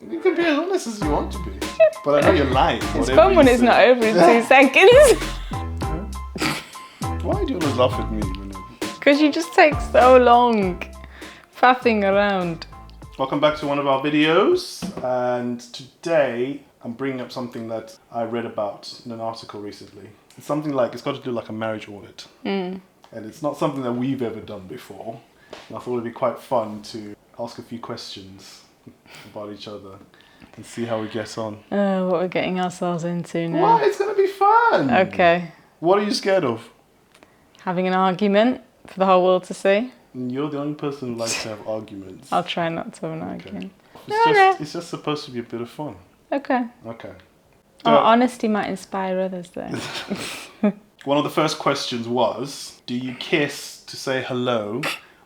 You can be as honest as you want to be. But I know you're lying. It's fun when it's not over in 2 seconds. Why do you always laugh at me? Because you just take so long faffing around. Welcome back to one of our videos. And today I'm bringing up something that I read about in an article recently. It's something like, it's got to do like a marriage audit. And it's not something that we've ever done before. And I thought it'd be quite fun to ask a few questions about each other and see how we get on. Oh, what we're getting ourselves into now. What? It's going to be fun. Okay. What are you scared of? Having an argument for the whole world to see. You're the only person who likes to have arguments. I'll try not to have an argument. It's just supposed to be a bit of fun. Okay. Okay. Our honesty might inspire others though. One of the first questions was, do you kiss to say hello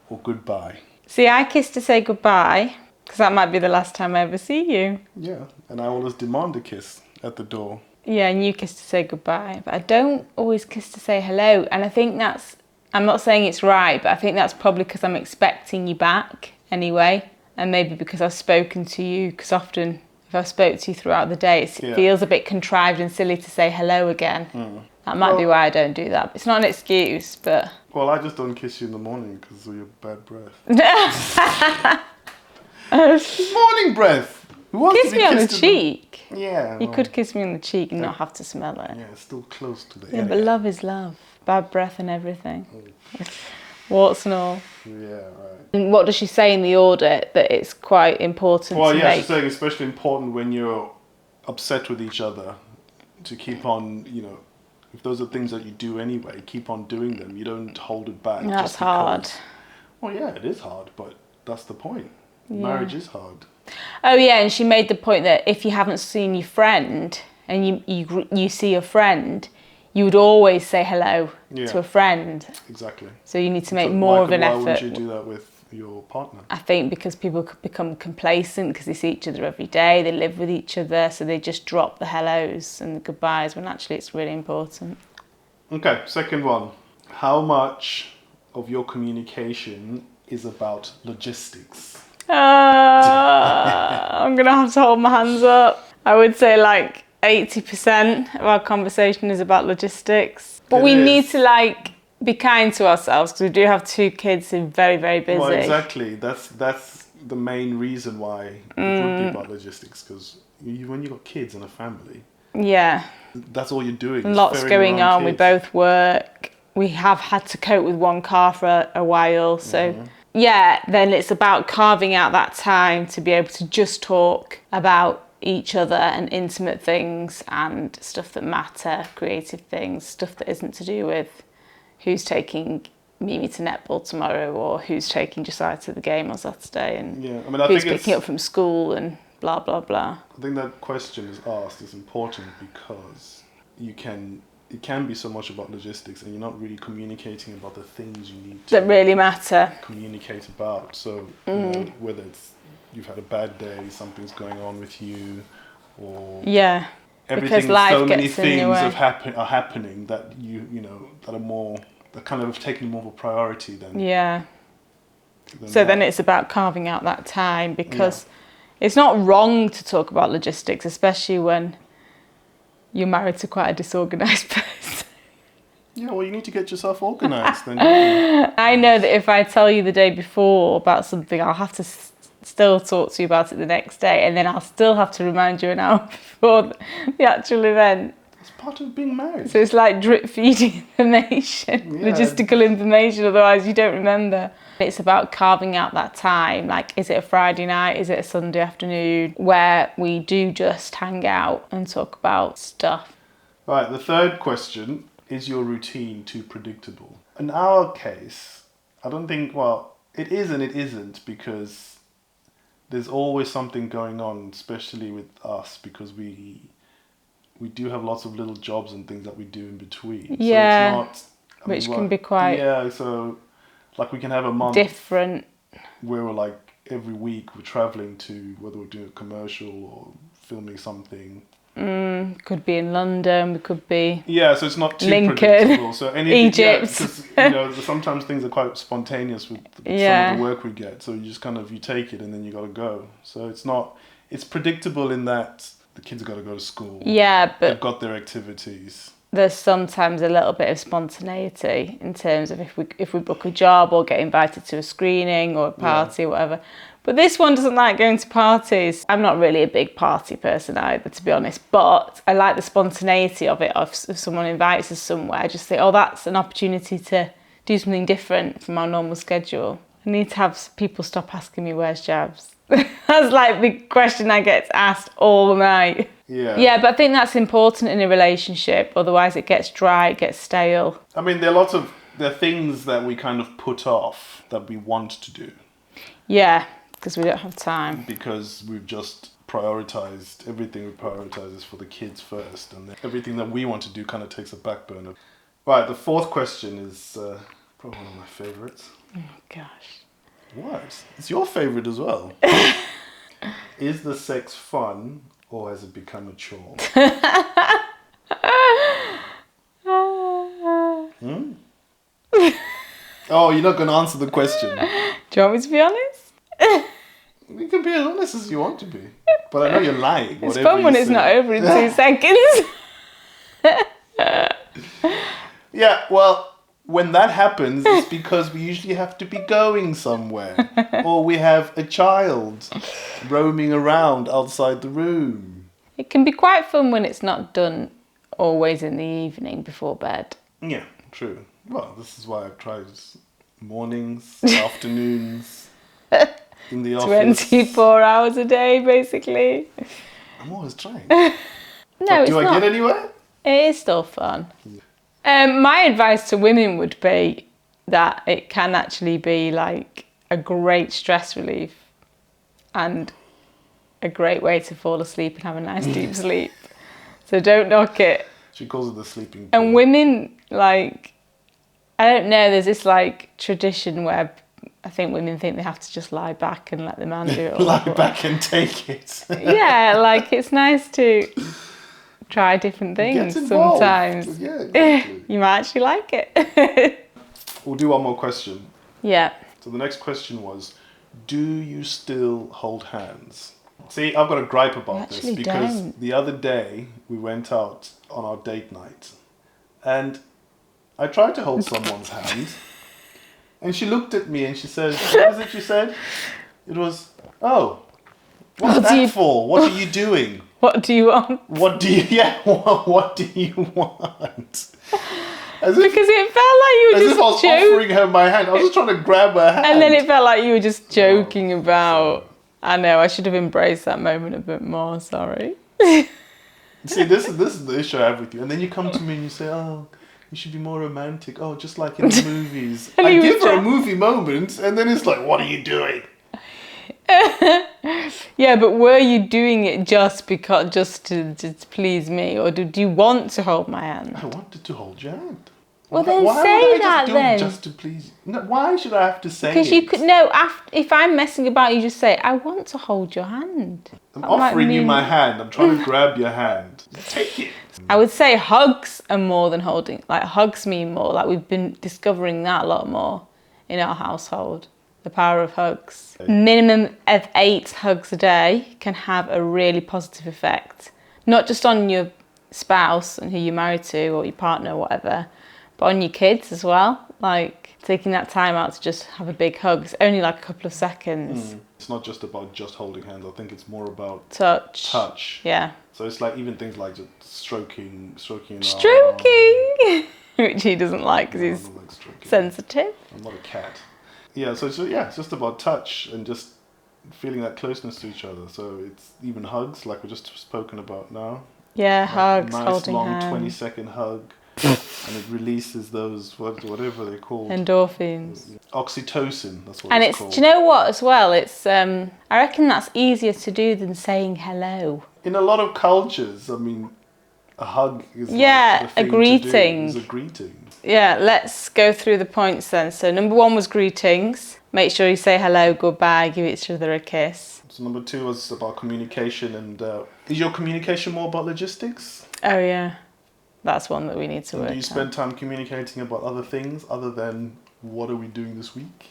or goodbye? See, I kiss to say goodbye, because that might be the last time I ever see you. Yeah, and I always demand a kiss at the door. Yeah, and you kiss to say goodbye. But I don't always kiss to say hello. And I think that's, I'm not saying it's right, but I think that's probably because I'm expecting you back anyway. And maybe because I've spoken to you, because often if I've spoke to you throughout the day, it feels a bit contrived and silly to say hello again. That might be why I don't do that. It's not an excuse, but... Well, I just don't kiss you in the morning because of your bad breath. Morning breath! Who wants kiss to be me on the kissed cheek. Yeah. You could kiss me on the cheek and not have to smell it. Yeah, it's still close to the Yeah, but love is love. Bad breath and everything. Warts and all. Yeah, right. And what does she say in the audit? That it's quite important to make... she's saying especially important when you're upset with each other to keep on, you know, if those are things that you do anyway, keep on doing them. You don't hold it back. That's hard. Well, yeah, it is hard, but that's the point. Marriage is hard. Oh yeah, and she made the point that if you haven't seen your friend and you see your friend, you would always say hello to a friend. Exactly. So you need to make more of an effort. Why would you do that with your partner? I think because people could become complacent because they see each other every day, they live with each other, so they just drop the hellos and the goodbyes when actually it's really important. Okay, second one. How much of your communication is about logistics? I'm going to have to hold my hands up. I would say like 80% of our conversation is about logistics. But we need to like be kind to ourselves because we do have 2 kids who are very, very busy. Well, exactly. That's the main reason why it would be about logistics, because when you've got kids and a family, that's all you're doing. Lots going on. We both work. We have had to cope with one car for a while, so... Yeah, then it's about carving out that time to be able to just talk about each other and intimate things and stuff that matter, creative things, stuff that isn't to do with who's taking Mimi to netball tomorrow or who's taking Josiah to the game on Saturday and who's picking up from school and blah, blah, blah. I think that question is asked is important because it can be so much about logistics and you're not really communicating about the things you need to that really matter. Communicate about. So you know, whether it's you've had a bad day, something's going on with you, or everything, so many things are happening that that kind of taking more of a priority than then it's about carving out that time because it's not wrong to talk about logistics, especially when you're married to quite a disorganised person. Yeah, well, you need to get yourself organised. Then I know that if I tell you the day before about something, I'll have to still talk to you about it the next day, and then I'll still have to remind you an hour before the actual event. It's part of being married. So it's like drip feeding information, logistical information, otherwise you don't remember. It's about carving out that time, like is it a Friday night, is it a Sunday afternoon, where we do just hang out and talk about stuff. Right, the third question, is your routine too predictable? In our case, I don't think, well, it is and it isn't, because there's always something going on, especially with us, because we do have lots of little jobs and things that we do in between. Yeah, so it's not, which can be quite... Yeah, so... Like we can have a month different where we're like every week we're traveling to, whether we're doing a commercial or filming something. Could be in London, we could be so it's not too Lincoln, predictable. So anything, Egypt. Because sometimes things are quite spontaneous with some of the work we get. So you just you take it and then you got to go. So it's not it's predictable in that the kids have got to go to school. Yeah, They've but got their activities. there's sometimes a little bit of spontaneity in terms of if we book a job or get invited to a screening or a party or whatever. But this one doesn't like going to parties. I'm not really a big party person either, to be honest, but I like the spontaneity of it. If someone invites us somewhere, I just think, oh, that's an opportunity to do something different from our normal schedule. I need to have people stop asking me, where's Jabs? That's like the question I get asked all night. Yeah, but I think that's important in a relationship. Otherwise it gets dry, it gets stale. I mean, there are things that we kind of put off that we want to do. Yeah, because we don't have time. Because we've just prioritized, everything we prioritize is for the kids first. And then everything that we want to do kind of takes a back burner. Right, the fourth question is probably one of my favorites. Oh, gosh. What? It's your favorite as well. Is the sex fun or has it become a chore? Oh, you're not going to answer the question. Do you want me to be honest? You can be as honest as you want to be. But I know you're lying. It's fun when it's not over in 2 seconds. Yeah, well, when that happens, it's because we usually have to be going somewhere. Or we have a child roaming around outside the room. It can be quite fun when it's not done always in the evening before bed. Yeah, true. Well, this is why I've tried mornings, afternoons, in the office. 24 hours a day, basically. I'm always trying. No, it's Do I not. get anywhere? It is still fun. My advice to women would be that it can actually be like a great stress relief and a great way to fall asleep and have a nice deep sleep. So don't knock it. She calls it the sleeping pill. And women, like, I don't know, there's this like tradition where I think women think they have to just lie back and let the man do it all. Lie back and take it. Yeah, like it's nice to try different things sometimes. Yeah, exactly. You might actually like it. We'll do one more question. Yeah. So the next question was, do you still hold hands? See, I've got a gripe about this because the other day we went out on our date night and I tried to hold someone's hand and she looked at me and she said, what is it you said? It was, oh, what's that for? What are you doing? What do you want? What do you want? Because it felt like you were as just if I was offering her my hand. I was just trying to grab her hand. And then it felt like you were just joking about... I know, I should have embraced that moment a bit more, sorry. See, this is the issue I have with you. And then you come to me and you say, oh, you should be more romantic. Oh, just like in the movies. I give her a movie moment and then it's like, what are you doing? Yeah, but were you doing it just to please me, or did you want to hold my hand? I wanted to hold your hand. Well, then say that then. Just to please you? No, why should I have to say it? Because you could no. If I'm messing about, you just say, "I want to hold your hand." I'm offering you my hand. I'm trying to grab your hand. Take it. I would say hugs are more than holding. Like hugs mean more. Like we've been discovering that a lot more in our household. The power of hugs. Minimum of 8 hugs a day can have a really positive effect. Not just on your spouse and who you're married to or your partner or whatever, but on your kids as well. Like taking that time out to just have a big hug. It's only like a couple of seconds. It's not just about just holding hands. I think it's more about touch. Yeah. So it's like even things like just stroking. Which he doesn't like because he's sensitive. I'm not a cat. Yeah, so it's just about touch and just feeling that closeness to each other. So it's even hugs, like we're just spoken about now. Yeah, like hugs, nice, holding long, hands. 20-second hug, and it releases those whatever they're called. Endorphins. Oxytocin. That's what and it's called. Do you know what? As well, it's I reckon that's easier to do than saying hello. In a lot of cultures, I mean, a hug is a greeting. It's a greeting. Yeah, let's go through the points then. So number 1 was greetings. Make sure you say hello, goodbye, give each other a kiss. So number 2 was about communication. And is your communication more about logistics? Oh yeah, that's one that we need to work on. Do you spend time communicating about other things other than what are we doing this week?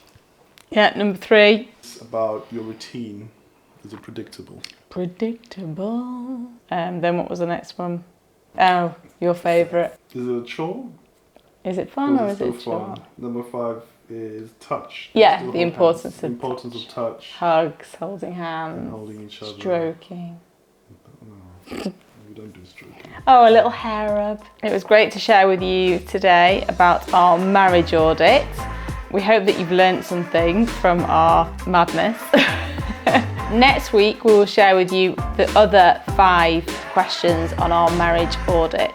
Yeah, number 3. It's about your routine. Is it predictable? Predictable. Then what was the next one? Oh, your favourite. Is it a chore? Is it fun or is still it chore? fun? Number 5 is touch. Yeah, Still the hold importance hands. of The importance of touch. Hugs, holding hands, And holding each other. stroking. No, we don't do stroking. Oh, a little hair rub. It was great to share with you today about our marriage audit. We hope that you've learnt something from our madness. Next week, we will share with you the other 5 questions on our marriage audit.